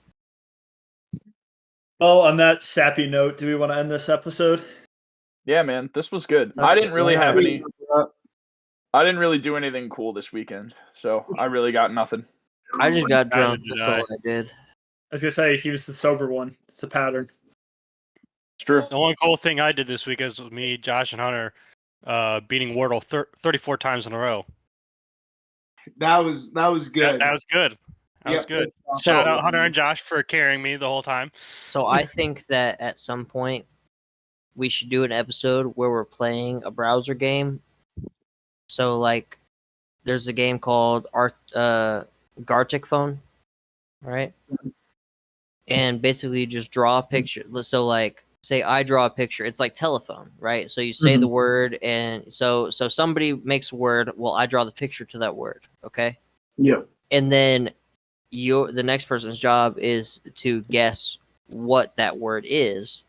Well, on that sappy note, do we want to end this episode? Yeah, man, this was good. Okay. I didn't really Yeah. have any. I didn't really do anything cool this weekend, so I really got nothing. I just got Neither drunk. did That's all I did. I was gonna say he was the sober one. It's a pattern. It's true. The one cool thing I did this week is me, Josh, and Hunter beating Wordle 34 times in a row. That was good. That was good. That was good. Shout out Hunter and Josh for carrying me the whole time. So I think that at some point we should do an episode where we're playing a browser game. So like, there's a game called Gartic Phone, right? And basically, you just draw a picture. So like, say I draw a picture. It's like telephone, right? So you say the word, and so somebody makes a word. Well, I draw the picture to that word. Okay. Yeah. And then the next person's job is to guess what that word is,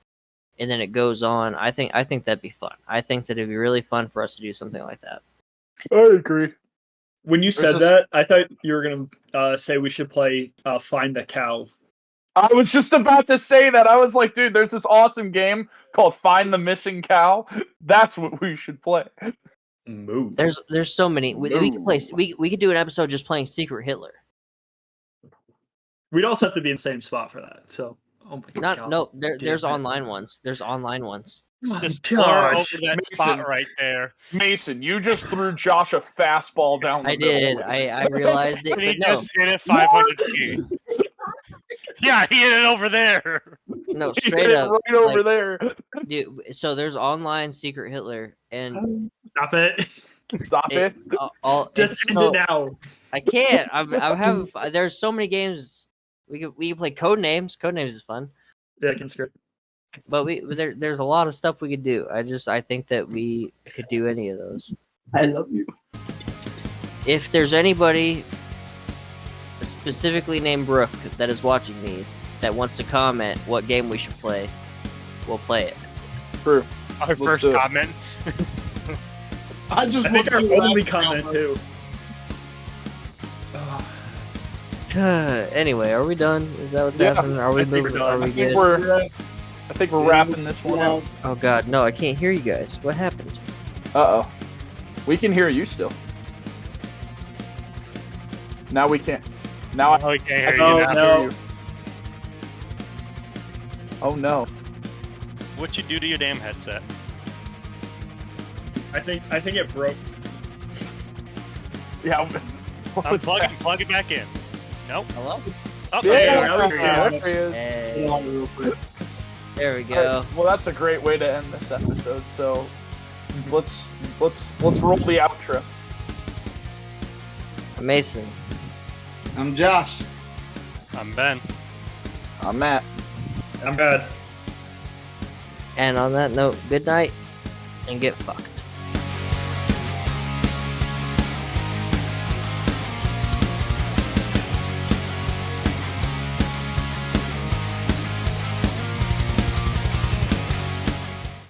and then it goes on. I think that'd be fun. I think that it'd be really fun for us to do something like that. I agree. When you said that, I thought you were gonna say we should play Find the Cow. I was just about to say that. I was like, dude, there's this awesome game called Find the Missing Cow. That's what we should play. Move. There's so many. We could play. We could do an episode just playing Secret Hitler. We'd also have to be in the same spot for that. So Oh my Not god. no. damn There's it. online ones. There's online ones. Just Josh. pour over that Mason. spot right there. Mason, you just threw Josh a fastball down the I middle. did. I realized it, And he but no, just hit it 500 feet. Yeah, he hit it over there. no. He Straight hit it up, right over like, there. dude. So there's online Secret Hitler, and Stop it. Stop it. Just it's end so- it now. I can't. I'm having. There's so many games. We can play Code Names. Code Names is fun. Yeah, I can script. But there's a lot of stuff we could do. I think that we could do any of those. I love you. If there's anybody specifically named Brooke that is watching these that wants to comment what game we should play, we'll play it. True. Our Let's first do it. comment. I just I think our want to only laugh comment now. too. Anyway, are we done? Is that what's Yeah, happening? Are we I think we're moving? done. Are we good? I think we're wrapping this one up. Oh God, no! I can't hear you guys. What happened? Uh-oh. We can hear you still. Now we can't. Now I Oh, we can't hear you Oh, now. no. hear you. Oh no. What you do to your damn headset? I think it broke. Yeah. What was Unplug that? it, plug it back in. Nope. Hello? Oh, Yeah, there you go. there he is. Hey, there we All go. right, well, that's a great way to end this episode. So let's roll the outro. Mason. I'm Josh. I'm Ben. I'm Matt. I'm bad. And on that note, good night and get fucked.